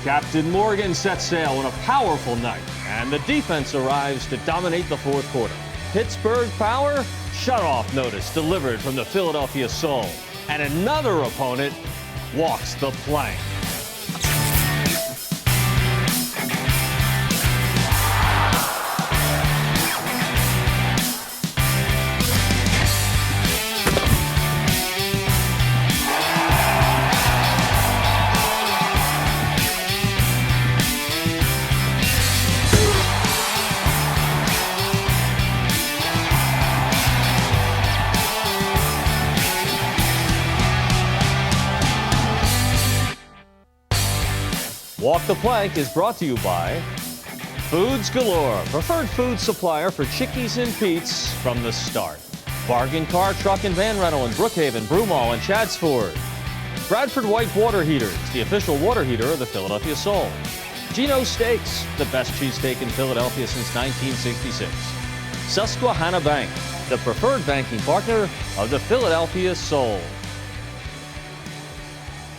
Captain Morgan sets sail on a powerful night, and the defense arrives to dominate the fourth quarter. Pittsburgh power, shutoff notice delivered from the Philadelphia Soul, and another opponent walks the plank. Walk the Plank is brought to you by Foods Galore, preferred food supplier for Chickies and Pete's from the start. Bargain Car, Truck, and Van Rental in Brookhaven, Broomall, and Chadsford. Bradford White Water Heaters, the official water heater of the Philadelphia Soul. Geno's Steaks, the best cheesesteak in Philadelphia since 1966. Susquehanna Bank, the preferred banking partner of the Philadelphia Soul.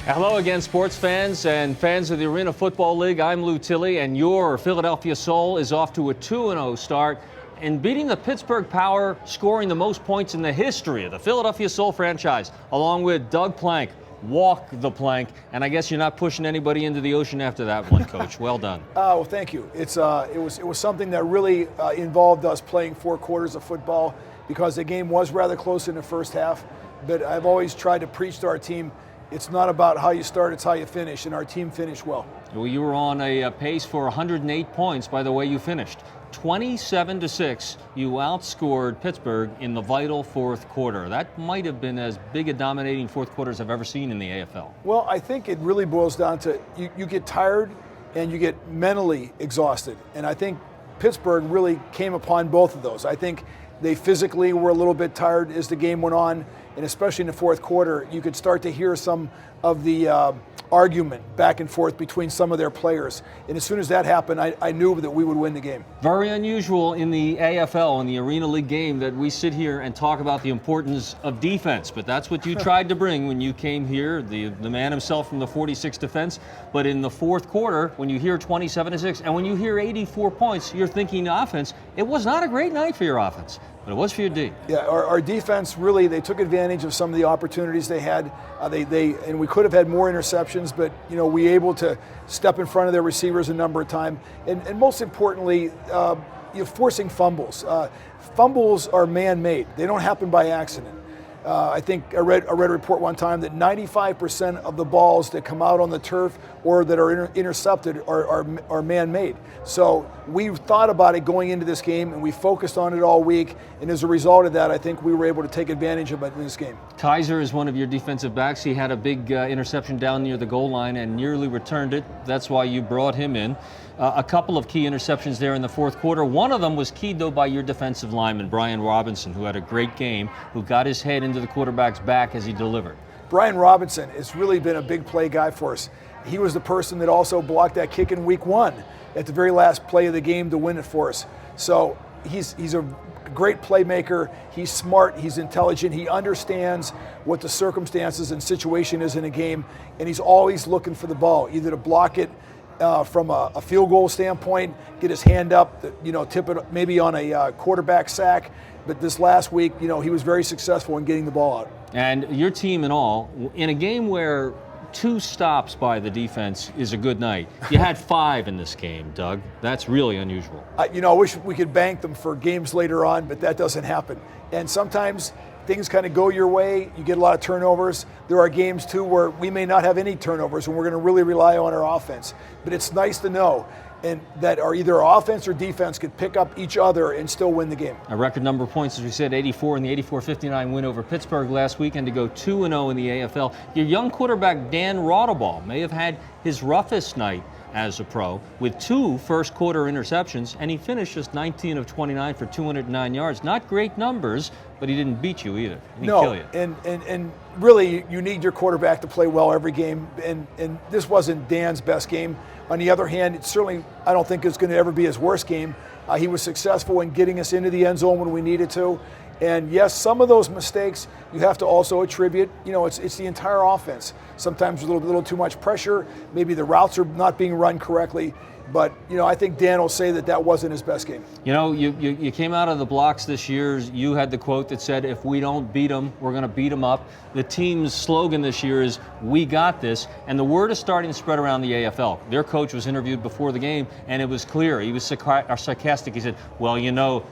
Hello again, sports fans and fans of the Arena Football League. I'm Lou Tilley, and your Philadelphia Soul is off to a 2-0 start and beating the Pittsburgh Power, scoring the most points in the history of the Philadelphia Soul franchise, along with Doug Plank. Walk the plank, and I guess you're not pushing anybody into the ocean after that one, Coach. Well done. Well, thank you. It was something that really involved us playing 4 quarters of football because the game was rather close in the first half. But I've always tried to preach to our team, it's not about how you start, it's how you finish, and our team finished well. Well, you were on a pace for 108 points by the way you finished. 27-6, you outscored Pittsburgh in the vital fourth quarter. That might have been as big a dominating fourth quarter as I've ever seen in the AFL. Well, I think it really boils down to you get tired and you get mentally exhausted. And I think Pittsburgh really came upon both of those. I think they physically were a little bit tired as the game went on, and especially in the fourth quarter, you could start to hear some of the argument back and forth between some of their players. And as soon as that happened, I knew that we would win the game. Very unusual in the AFL, in the Arena League game, that we sit here and talk about the importance of defense. But that's what you tried to bring when you came here, the man himself from the 46 defense. But in the fourth quarter, when you hear 27-6, and when you hear 84 points, you're thinking offense. It was not a great night for your offense, but it was for your D. Yeah, our defense really, they took advantage of some of the opportunities they had. And we could have had more interceptions, but we were able to step in front of their receivers a number of times. And most importantly, you're forcing fumbles. Fumbles are man-made. They don't happen by accident. I think I read a report one time that 95% of the balls that come out on the turf or that are intercepted are man-made. So we thought about it going into this game, and we focused on it all week. And as a result of that, I think we were able to take advantage of it in this game. Kaiser is one of your defensive backs. He had a big interception down near the goal line and nearly returned it. That's why you brought him in. A couple of key interceptions there in the fourth quarter. One of them was keyed, though, by your defensive lineman, Brian Robinson, who had a great game, who got his head into the quarterback's back as he delivered. Brian Robinson has really been a big play guy for us. He was the person that also blocked that kick in week 1 at the very last play of the game to win it for us. So he's a great playmaker. He's smart. He's intelligent. He understands what the circumstances and situation is in a game, and he's always looking for the ball, either to block it from a field goal standpoint, get his hand up, tip it maybe on a quarterback sack. But this last week, he was very successful in getting the ball out. And your team in all, in a game where 2 stops by the defense is a good night, you had 5 in this game, Doug. That's really unusual. I wish we could bank them for games later on, but that doesn't happen. And sometimes things kind of go your way. You get a lot of turnovers. There are games, too, where we may not have any turnovers, and we're going to really rely on our offense. But it's nice to know and that either our offense or defense could pick up each other and still win the game. A record number of points, as we said, 84 in the 84-59 win over Pittsburgh last weekend to go 2-0 in the AFL. Your young quarterback, Dan Rodabaugh, may have had his roughest night as a pro with 2 first-quarter interceptions, and he finished just 19 of 29 for 209 yards. Not great numbers, but he didn't beat you either. He didn't kill you. And really, you need your quarterback to play well every game, and this wasn't Dan's best game. On the other hand, it certainly, I don't think it's going to ever be his worst game. He was successful in getting us into the end zone when we needed to, And yes, some of those mistakes you have to also attribute, it's the entire offense. Sometimes a little too much pressure, maybe the routes are not being run correctly. But, I think Dan will say that wasn't his best game. You came out of the blocks this year. You had the quote that said, if we don't beat them, we're going to beat them up. The team's slogan this year is, we got this. And the word is starting to spread around the AFL. Their coach was interviewed before the game, and it was clear. He was sarcastic. He said, well,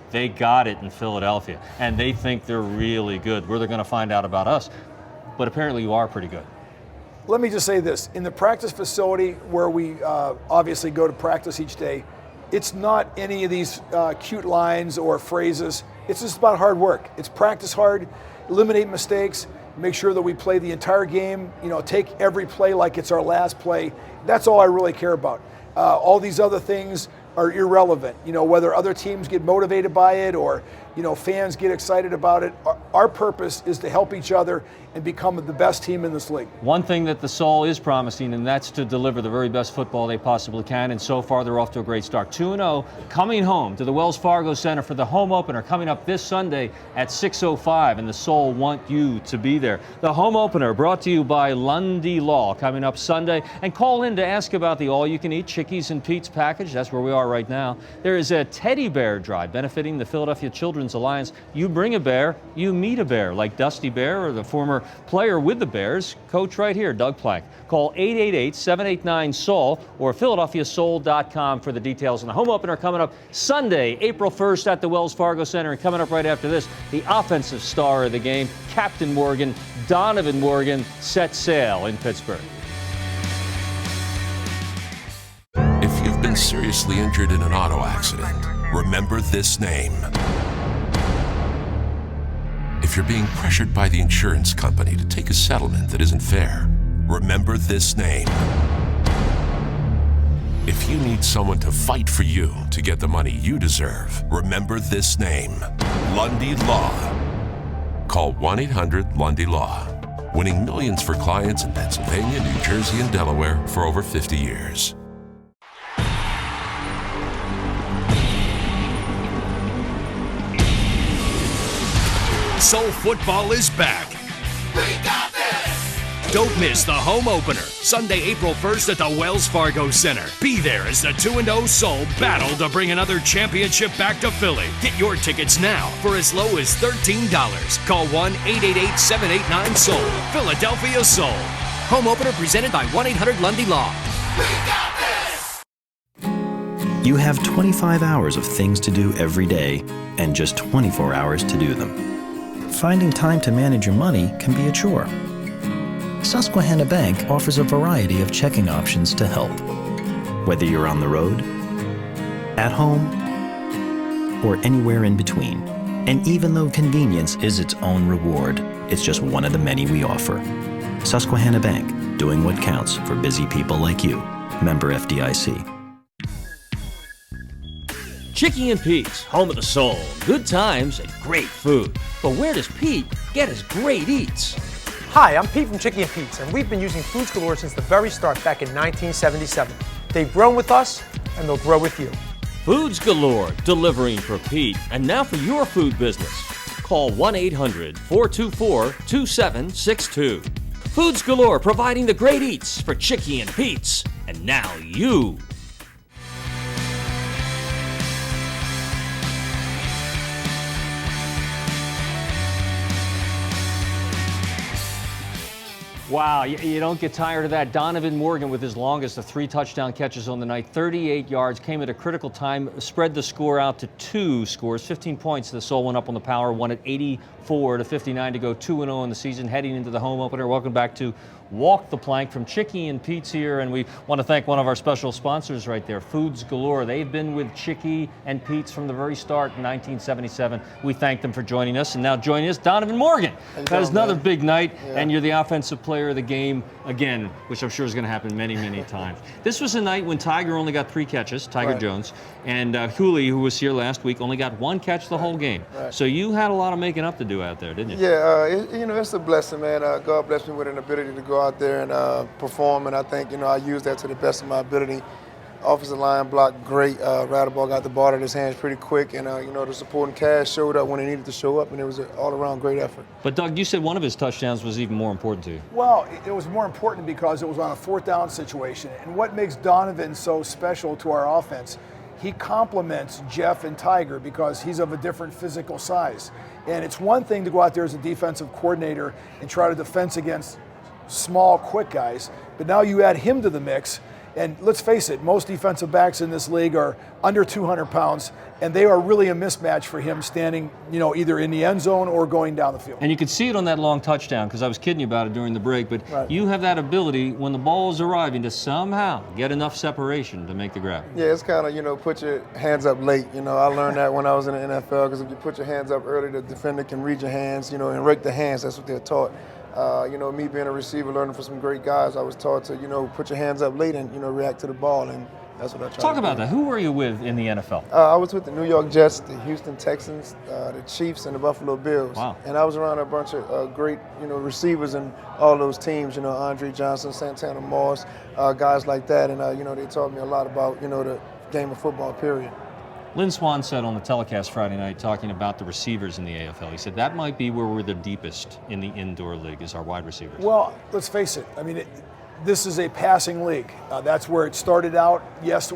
they got it in Philadelphia, and they think they're really good. They're going to find out about us. But apparently you are pretty good. Let me just say this. In the practice facility where we obviously go to practice each day, it's not any of these cute lines or phrases. It's just about hard work. It's practice hard, eliminate mistakes, make sure that we play the entire game, take every play like it's our last play. That's all I really care about. All these other things are irrelevant. Whether other teams get motivated by it or, fans get excited about it. Our purpose is to help each other and become the best team in this league. One thing that the Soul is promising, and that's to deliver the very best football they possibly can, and so far they're off to a great start. 2-0, coming home to the Wells Fargo Center for the home opener coming up this Sunday at 6:05, and the Soul want you to be there. The home opener brought to you by Lundy Law coming up Sunday, and call in to ask about the all-you-can-eat Chickies and Pete's package. That's where we are right now. There is a teddy bear drive benefiting the Philadelphia Children's Alliance. You bring a bear, you meet a bear, like Dusty Bear or the former player with the Bears, coach right here, Doug Plank. Call 888-789-SOUL or PhiladelphiaSoul.com for the details on the home opener coming up Sunday, April 1st at the Wells Fargo Center. And coming up right after this, the offensive star of the game, Captain Morgan, Donovan Morgan, sets sail in Pittsburgh. If you've been seriously injured in an auto accident, remember this name. If you're being pressured by the insurance company to take a settlement that isn't fair, remember this name. If you need someone to fight for you to get the money you deserve, remember this name. Lundy Law. Call 1-800-LUNDY-LAW. Winning millions for clients in Pennsylvania, New Jersey, and Delaware for over 50 years. Soul football is back. We got this! Don't miss the home opener, Sunday, April 1st at the Wells Fargo Center. Be there as the 2-0 Soul battle to bring another championship back to Philly. Get your tickets now for as low as $13. Call 1-888-789-SOUL. Philadelphia Soul. Home opener presented by 1-800-LUNDY-LAW. We got this! You have 25 hours of things to do every day and just 24 hours to do them. Finding time to manage your money can be a chore. Susquehanna Bank offers a variety of checking options to help. Whether you're on the road, at home, or anywhere in between. And even though convenience is its own reward, it's just one of the many we offer. Susquehanna Bank, doing what counts for busy people like you. Member FDIC. Chickie and Pete's, home of the Soul. Good times and great food. But where does Pete get his great eats? Hi, I'm Pete from Chickie and Pete's, and we've been using Foods Galore since the very start back in 1977. They've grown with us, and they'll grow with you. Foods Galore, delivering for Pete, and now for your food business. Call 1-800-424-2762. Foods Galore, providing the great eats for Chickie and Pete's, and now you. Wow, you don't get tired of that. Donovan Morgan with his longest of 3 touchdown catches on the night, 38 yards, came at a critical time, spread the score out to 2 scores, 15 points. The Soul went up on the power, won at 84-59 to go 2-0 in the season, heading into the home opener. Welcome back to Walk the Plank from Chickie and Pete's here, and we want to thank one of our special sponsors right there, Foods Galore. They've been with Chickie and Pete's from the very start in 1977. We thank them for joining us, and now joining us, Donovan Morgan. That is another big night, and you're the offensive player of the game again, which I'm sure is going to happen many, many times. This was a night when Tiger only got 3 catches, Tiger Jones, and Hooley, who was here last week, only got 1 catch the whole game. So you had a lot of making up to do out there, didn't you? Yeah, it's a blessing, man. God blessed me with an ability to go out there and perform, and I think, I use that to the best of my ability. Offensive line blocked great. Rattleball got the ball out of his hands pretty quick, and the supporting cast showed up when they needed to show up, and it was an all-around great effort. But Doug, you said one of his touchdowns was even more important to you. Well, it was more important because it was on a 4th down situation. And what makes Donovan so special to our offense, he complements Jeff and Tiger because he's of a different physical size. And it's one thing to go out there as a defensive coordinator and try to defense against small, quick guys, but now you add him to the mix. And let's face it, most defensive backs in this league are under 200 pounds, and they are really a mismatch for him standing, either in the end zone or going down the field. And you could see it on that long touchdown, because I was kidding you about it during the break, but right. You have that ability when the ball is arriving to somehow get enough separation to make the grab. Yeah, it's kind of, put your hands up late. I learned that when I was in the NFL, because if you put your hands up early, the defender can read your hands, and rake the hands. That's what they're taught. Me being a receiver, learning from some great guys, I was taught to, put your hands up late and, react to the ball, and that's what I try to do. Talk about that. Who were you with in the NFL? I was with the New York Jets, the Houston Texans, the Chiefs, and the Buffalo Bills. Wow. And I was around a bunch of great, receivers in all those teams, Andre Johnson, Santana Moss, guys like that, and, they taught me a lot about, the game of football, period. Lynn Swann said on the telecast Friday night, talking about the receivers in the AFL, he said that might be where we're the deepest in the indoor league, is our wide receivers. Well, let's face it. I mean, this is a passing league. That's where it started out. Yes,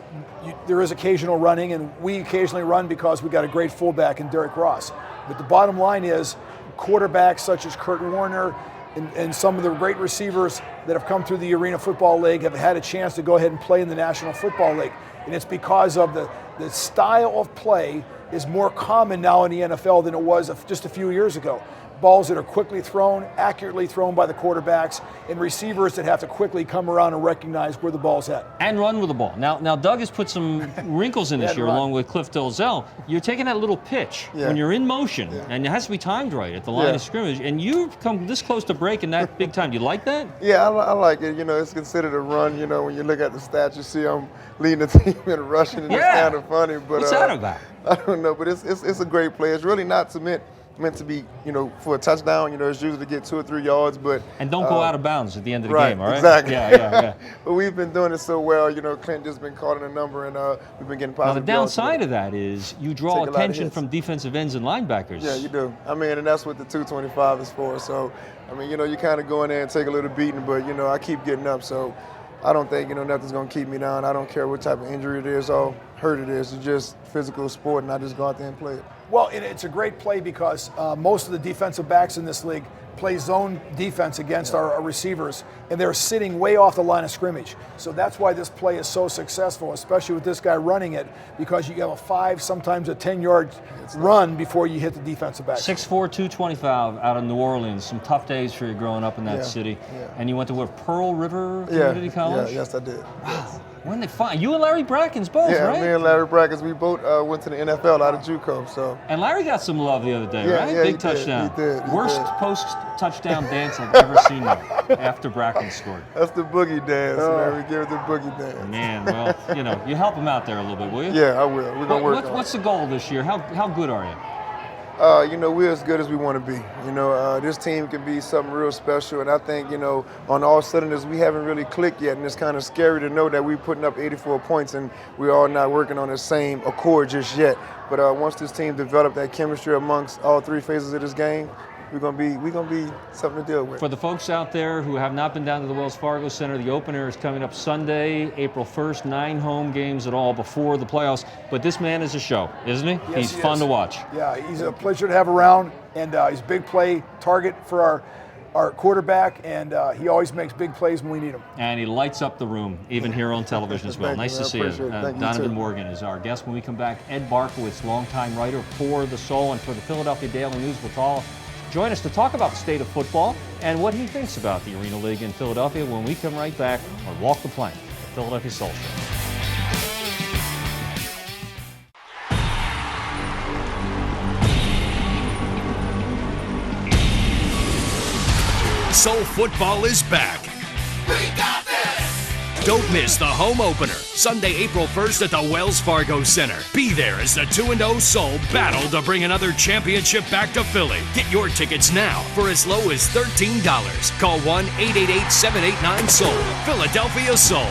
there is occasional running, and we occasionally run because we got a great fullback in Derek Ross. But the bottom line is quarterbacks such as Kurt Warner and some of the great receivers that have come through the Arena Football League have had a chance to go ahead and play in the National Football League. And it's because of the style of play is more common now in the NFL than it was just a few years ago. Balls that are quickly thrown, accurately thrown by the quarterbacks, and receivers that have to quickly come around and recognize where the ball's at. And run with the ball. Now Doug has put some wrinkles in this year, along with Cliff Dolzell. You're taking that little pitch when you're in motion, and it has to be timed right at the line of scrimmage, and you've come this close to breaking that big time. Do you like that? Yeah, I like it. It's considered a run. When you look at the stats, you see I'm leading the team in rushing, and it's kind of funny. But what's that about? I don't know, but it's a great play. It's really not meant to be, for a touchdown. It's usually to get 2 or 3 yards, but and don't go out of bounds at the end of the right, game. All right, exactly. Yeah. But we've been doing it so well. Clint just been calling a number, and we've been getting positive. Now the downside of that is you draw attention from defensive ends and linebackers. Yeah, you do. And that's what the 225 is for. So, you kind of go in there and take a little beating, but I keep getting up. So, I don't think nothing's gonna keep me down. I don't care what type of injury it is or hurt it is. It's just physical sport, and I just go out there and play it. Well, it's a great play because most of the defensive backs in this league play zone defense against our receivers, and they're sitting way off the line of scrimmage. So that's why this play is so successful, especially with this guy running it, because you have a 5, sometimes a 10-yard run before you hit the defensive back. 6'4", 225 out of New Orleans. Some tough days for you growing up in that city. Yeah. And you went to Pearl River Community College? Yeah, yes, I did. Yes. When they find you and Larry Brackens both, right? Yeah, me and Larry Brackens, we both went to the NFL out of JUCO. So. And Larry got some love the other day, right? Yeah, Big touchdown. He did. Worst post-touchdown dance I've ever seen after Brackens scored. That's the boogie dance, man. We give it the boogie dance. Man, well, you help him out there a little bit, will you? Yeah, I will. We're going to work on it. What's the goal this year? How good are you? We're as good as we want to be. This team can be something real special, and I think, on all cylinders, we haven't really clicked yet, and it's kind of scary to know that we're putting up 84 points and we're all not working on the same accord just yet. But once this team develops that chemistry amongst all 3 phases of this game, we're gonna be something to deal with. For the folks out there who have not been down to the Wells Fargo Center, the opener is coming up Sunday, April 1st, 9 home games at all before the playoffs. But this man is a show, isn't he? Yes, He's fun to watch. Yeah, he's a pleasure to have around, and he's a big play target for our quarterback, and he always makes big plays when we need him. And he lights up the room, even here on television as well. Nice to see you. Donovan Morgan is our guest. When we come back, Ed Barkowitz, longtime writer for The Soul and for the Philadelphia Daily News, will join us to talk about the state of football and what he thinks about the Arena League in Philadelphia when we come right back on Walk the Plank, the Philadelphia Soul Show. Soul football is back. We got this! Don't miss the home opener, Sunday, April 1st at the Wells Fargo Center. Be there as the 2-0 Soul battle to bring another championship back to Philly. Get your tickets now for as low as $13. Call 1-888-789-SOUL. Philadelphia Soul.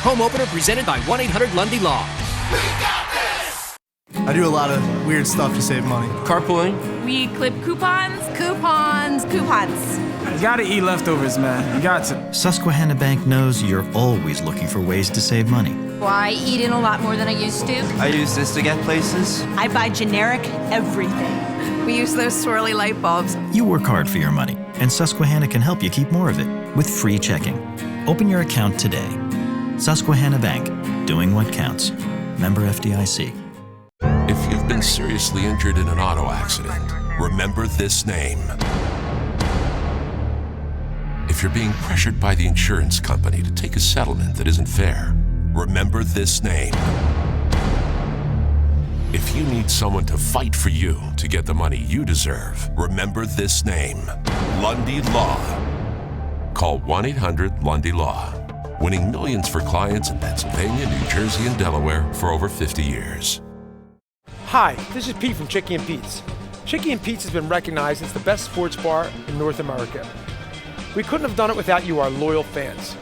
Home opener presented by 1-800-LUNDY-LAW. We got this! I do a lot of weird stuff to save money. Carpooling. We clip coupons. Coupons. Coupons. You gotta eat leftovers, man. You got to. Susquehanna Bank knows you're always looking for ways to save money. Well, I eat in a lot more than I used to. I use this to get places. I buy generic everything. We use those swirly light bulbs. You work hard for your money, and Susquehanna can help you keep more of it with free checking. Open your account today. Susquehanna Bank, doing what counts. Member FDIC. If you've been seriously injured in an auto accident, remember this name. If you're being pressured by the insurance company to take a settlement that isn't fair, remember this name. If you need someone to fight for you to get the money you deserve, remember this name. Lundy Law. Call 1-800-LUNDY-LAW. Winning millions for clients in Pennsylvania, New Jersey, and Delaware for over 50 years. Hi, this is Pete from Chicky and Pete's. Chicky and Pete's has been recognized as the best sports bar in North America. We couldn't have done it without you, our loyal fans.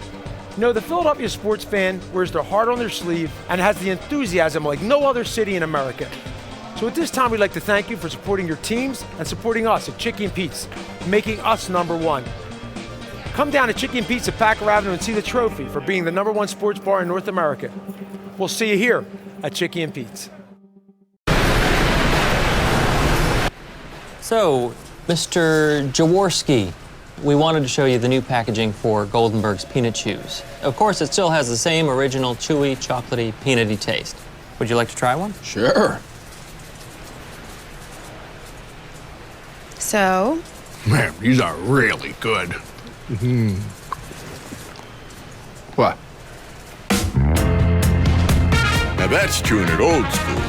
You know, the Philadelphia sports fan wears their heart on their sleeve and has the enthusiasm like no other city in America. So at this time, we'd like to thank you for supporting your teams and supporting us at Chicky and Pete's, making us #1. Come down to Chicky and Pete's at Packer Avenue and see the trophy for being the #1 sports bar in North America. We'll see you here at Chicky and Pete's. So, Mr. Jaworski, we wanted to show you the new packaging for Goldenberg's peanut chews. Of course, it still has the same original chewy, chocolatey, peanutty taste. Would you like to try one? Sure. So? Man, these are really good. Mm-hmm. What? Now that's chewing it old school.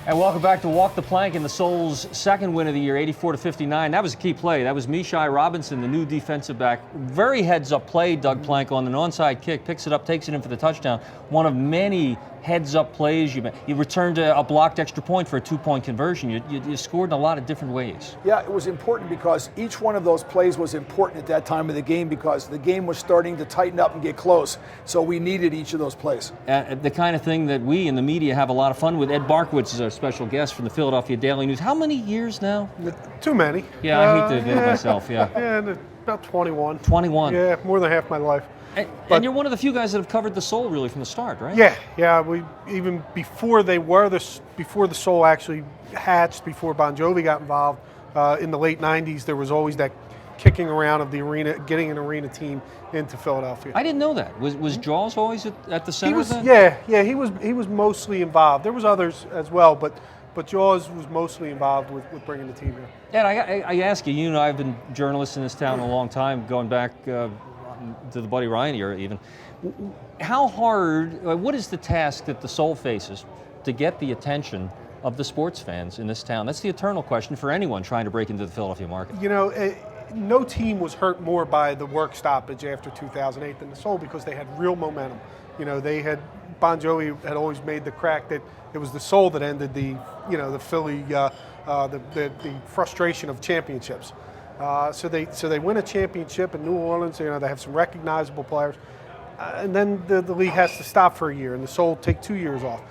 And welcome back to Walk the Plank and the Soul's second win of the year, 84-59. That was a key play. That was Mishai Robinson, the new defensive back. Very heads-up play, Doug Plank, on an onside kick. Picks it up, takes it in for the touchdown. One of many heads-up plays. You returned a blocked extra point for a 2-point conversion. You scored in a lot of different ways. Yeah, it was important because each one of those plays was important at that time of the game because the game was starting to tighten up and get close. So we needed each of those plays. The kind of thing that we in the media have a lot of fun with. Ed Barkowitz is our special guest from the Philadelphia Daily News. How many years now? Too many. Yeah, I hate to admit it myself, yeah. Yeah, about 21. 21. Yeah, more than half my life. And you're one of the few guys that have covered the Soul really from the start, right? Yeah. We even before before the Soul actually hatched, before Bon Jovi got involved in the late '90s, there was always that kicking around of the arena, getting an arena team into Philadelphia. I didn't know that. Was Jaws always at the center of that? Yeah. He was mostly involved. There was others as well, but Jaws was mostly involved with bringing the team here. And I ask you, you know, I've been journalist in this town a long time, going back to the Buddy Ryan era even. How hard, what is the task that the Soul faces to get the attention of the sports fans in this town? That's the eternal question for anyone trying to break into the Philadelphia market. You know, no team was hurt more by the work stoppage after 2008 than the Soul because they had real momentum. You know, Bon Jovi had always made the crack that it was the Soul that ended the Philly, the frustration of championships. So they win a championship in New Orleans. You know, they have some recognizable players, and then the league has to stop for a year, and the Soul take 2 years off.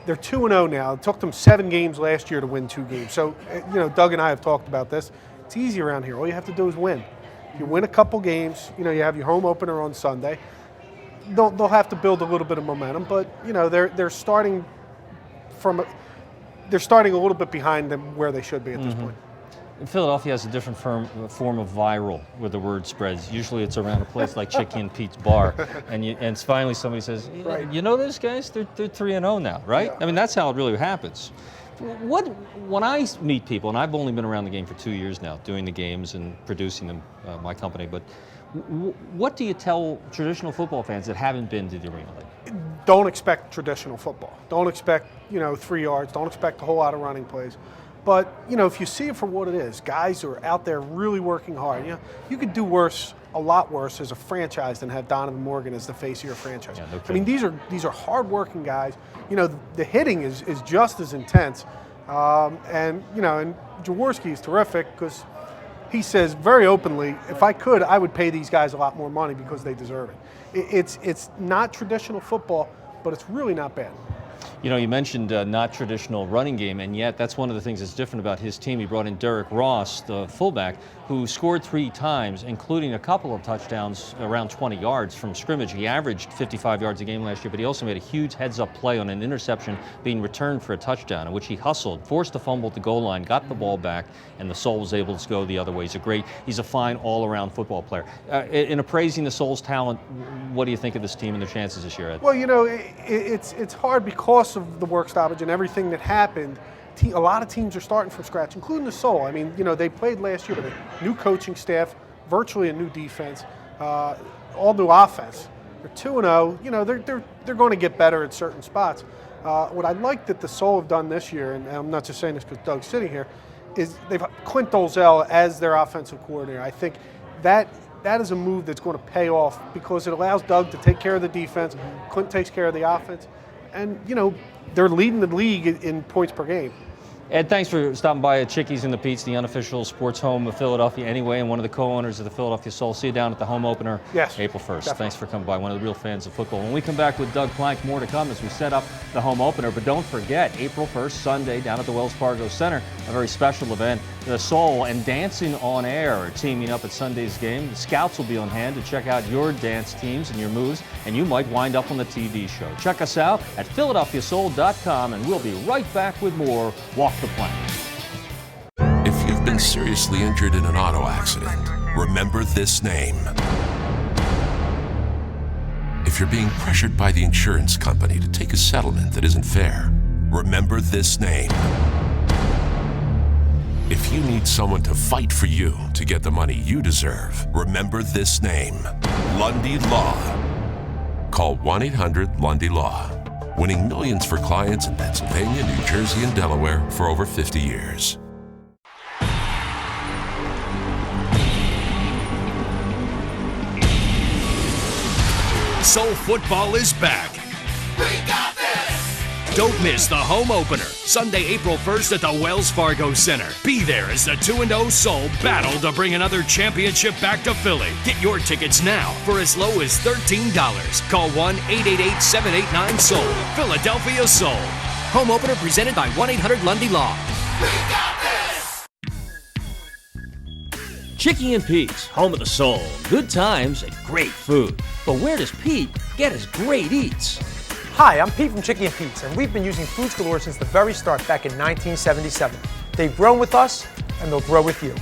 They're 2-0 now. It took them 7 games last year to win 2 games. So, you know, Doug and I have talked about this. It's easy around here. All you have to do is win. If you win a couple games, you know, you have your home opener on Sunday. They'll have to build a little bit of momentum, but you know, they're starting a little bit behind them where they should be at this point. Philadelphia has a different form of viral where the word spreads. Usually it's around a place like Chicky and Pete's Bar, and finally somebody says, you know those guys? They're 3-0 now, right? Yeah. I mean, that's how it really happens. When I meet people, and I've only been around the game for 2 years now, doing the games and producing them, my company, but what do you tell traditional football fans that haven't been to the Arena League? Don't expect traditional football. Don't expect, 3 yards. Don't expect a whole lot of running plays. But, if you see it for what it is, guys are out there really working hard. You could do worse a lot worse as a franchise than have Donovan Morgan as the face of your franchise. Yeah, no I mean, these are hard-working guys. You know, the hitting is just as intense, and Jaworski is terrific because he says very openly, if I could, I would pay these guys a lot more money because they deserve it. It's not traditional football, but it's really not bad. You know, you mentioned not traditional running game, and yet that's one of the things that's different about his team. He brought in Derrick Ross, the fullback, who scored 3 times, including a couple of touchdowns around 20 yards from scrimmage. He averaged 55 yards a game last year, but he also made a huge heads-up play on an interception being returned for a touchdown, in which he hustled, forced a fumble at the goal line, got the ball back, and the Soul was able to go the other way. He's a fine all-around football player. In appraising the Soul's talent, what do you think of this team and their chances this year, Ed? Well, you know, it's hard because of the work stoppage and everything that happened. A lot of teams are starting from scratch, including the Soul. I mean, you know, they played last year with a new coaching staff, virtually a new defense, all new offense. They're 2-0. You know, they're going to get better at certain spots. What I like that the Soul have done this year, and I'm not just saying this because Doug's sitting here, is they've Clint Dolzell as their offensive coordinator. I think that is a move that's going to pay off because it allows Doug to take care of the defense. Clint takes care of the offense. And, you know, they're leading the league in points per game. Ed, thanks for stopping by at Chickies and the Pete's, the unofficial sports home of Philadelphia anyway, and one of the co-owners of the Philadelphia Soul. See you down at the home opener April 1st. Definitely. Thanks for coming by, one of the real fans of football. When we come back with Doug Plank, more to come as we set up the home opener. But don't forget, April 1st, Sunday, down at the Wells Fargo Center, a very special event. The Soul and Dancing on Air are teaming up at Sunday's game. The scouts will be on hand to check out your dance teams and your moves, and you might wind up on the TV show. Check us out at PhiladelphiaSoul.com, and we'll be right back with more Walk the Plank. If you've been seriously injured in an auto accident, remember this name. If you're being pressured by the insurance company to take a settlement that isn't fair, remember this name. If you need someone to fight for you to get the money you deserve, remember this name. Lundy Law. Call 1-800-LUNDY-LAW. Winning millions for clients in Pennsylvania, New Jersey, and Delaware for over 50 years. Soul football is back. We got this! Don't miss the home opener, Sunday, April 1st at the Wells Fargo Center. Be there as the 2-0 Soul battle to bring another championship back to Philly. Get your tickets now for as low as $13. Call 1-888-789-SOUL. Philadelphia Soul. Home opener presented by 1-800-LUNDY-LAW. We got this! Chickie and Pete's, home of the Soul. Good times and great food. But where does Pete get his great eats? Hi, I'm Pete from Chickie and Pete's, and we've been using Foods Galore since the very start back in 1977. They've grown with us, and they'll grow with you.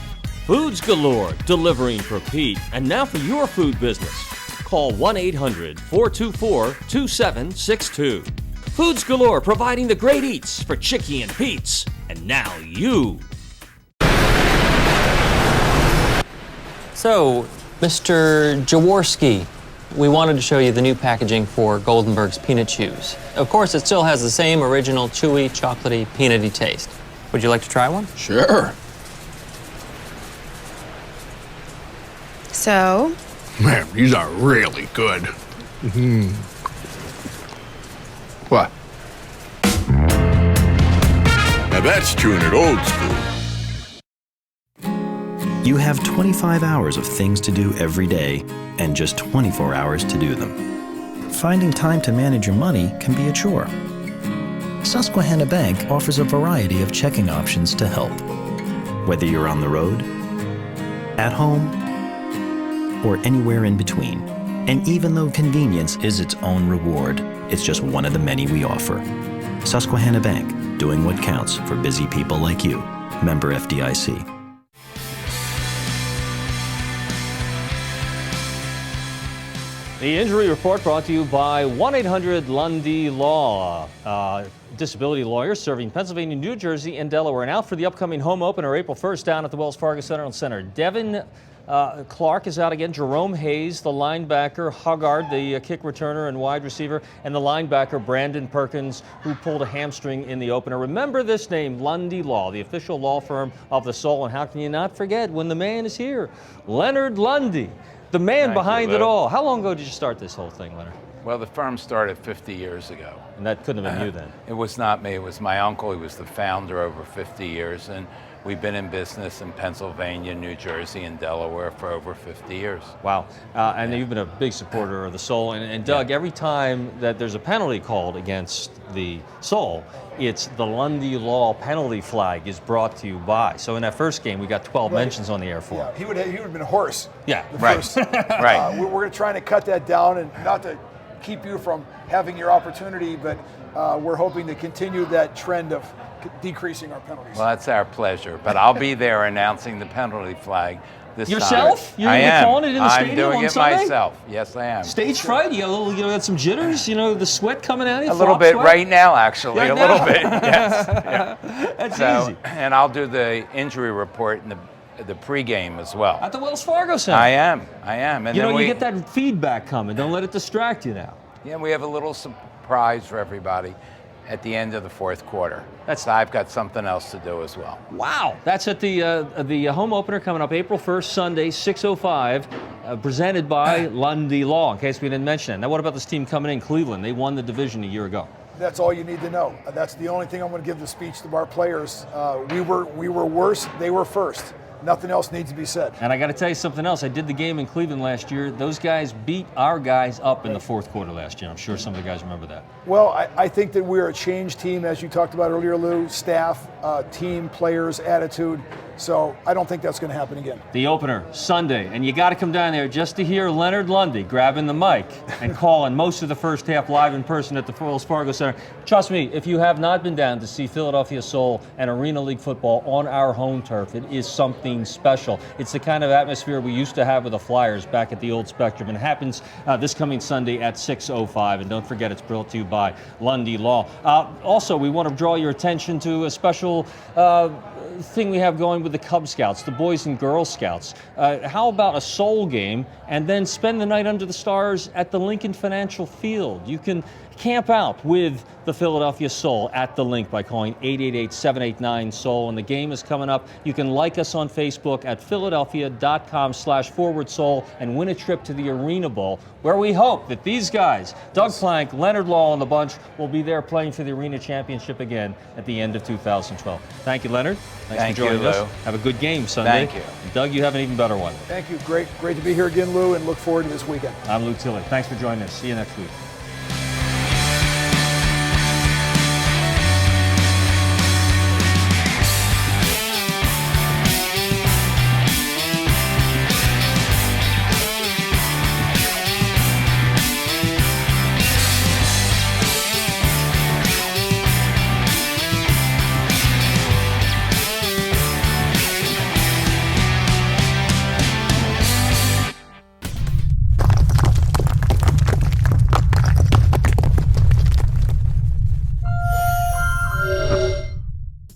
Foods Galore, delivering for Pete, and now for your food business. Call 1-800-424-2762. Foods Galore, providing the great eats for Chickie and Pete's, and now you. So, Mr. Jaworski, we wanted to show you the new packaging for Goldenberg's peanut chews. Of course, it still has the same original chewy, chocolatey, peanutty taste. Would you like to try one? Sure. So? Man, these are really good. Mm-hmm. What? Now that's chewing it old school. You have 25 hours of things to do every day and just 24 hours to do them. Finding time to manage your money can be a chore. Susquehanna Bank offers a variety of checking options to help. Whether you're on the road, at home, or anywhere in between. And even though convenience is its own reward, it's just one of the many we offer. Susquehanna Bank, doing what counts for busy people like you. Member FDIC. The injury report brought to you by 1-800-LUNDY-LAW. Disability lawyers serving Pennsylvania, New Jersey, and Delaware. And out for the upcoming home opener April 1st down at the Wells Fargo Center. Devin Clark is out again. Jerome Hayes, the linebacker. Huggard, the kick returner and wide receiver. And the linebacker, Brandon Perkins, who pulled a hamstring in the opener. Remember this name, Lundy Law, the official law firm of the Soul. And how can you not forget when the man is here? Leonard Lundy. The man Thank you, behind it Lou. all. How long ago did you start this whole thing, Leonard? Well, the firm started 50 years ago. And that couldn't have been you then? It was not me. It was my uncle. He was the founder over 50 years. And we've been in business in Pennsylvania, New Jersey, and Delaware for over 50 years. Wow. And you've been a big supporter of the Soul. And Doug, every time that there's a penalty called against the Soul, it's the Lundy Law penalty flag is brought to you by. So in that first game, we got 12 mentions on the air for him. Yeah, he would have been hoarse. Yeah, right. Right. We're going to try to cut that down, and not to keep you from having your opportunity, but we're hoping to continue that trend of decreasing our penalties. Well, that's our pleasure. But I'll be there announcing the penalty flag this Yourself? time. You're I am. calling it in the stadium I'm doing on it Sunday? myself. Yes, I am. Stage fright? You got some jitters? The sweat coming out of you? A little bit sweat? right now, actually. Right a now? little bit. Yes. Yeah. That's easy. And I'll do the injury report in the pregame as well. At the Wells Fargo Center. I am. And you then get that feedback coming. Don't let it distract you now. Yeah, we have a little surprise for everybody at the end of the fourth quarter. I've got something else to do as well. Wow. That's at the home opener coming up April 1st, Sunday, 6:05, presented by Lundy Law, in case we didn't mention it. Now, what about this team coming in, Cleveland? They won the division a year ago. That's all you need to know. That's the only thing I'm going to give the speech to our players. We were worse. They were first. Nothing else needs to be said. And I got to tell you something else. I did the game in Cleveland last year. Those guys beat our guys up in the fourth quarter last year. I'm sure some of the guys remember that. Well, I think that we're a changed team, as you talked about earlier, Lou. Staff, team, players, attitude. So I don't think that's going to happen again. The opener, Sunday, and you got to come down there just to hear Leonard Lundy grabbing the mic and calling most of the first half live in person at the Wells Fargo Center. Trust me, if you have not been down to see Philadelphia Soul and Arena League football on our home turf, it is something special. It's the kind of atmosphere we used to have with the Flyers back at the old Spectrum. And it happens this coming Sunday at 6:05. And don't forget, it's brought to you by Lundy Law. Also, we want to draw your attention to a special thing we have going with the Cub Scouts, the Boys and Girls Scouts. How about a Soul game and then spend the night under the stars at the Lincoln Financial Field? You can camp out with the Philadelphia Soul at the link by calling 888-789-SOUL. And the game is coming up. You can like us on Facebook at philadelphia.com/forward-soul and win a trip to the Arena Bowl, where we hope that these guys, Doug Plank, Leonard Law, and the bunch, will be there playing for the Arena Championship again at the end of 2012. Thank you, Leonard. Thanks for joining us. Have a good game Sunday. Thank you. And Doug, you have an even better one. Thank you. Great to be here again, Lou, and look forward to this weekend. I'm Lou Tilley. Thanks for joining us. See you next week.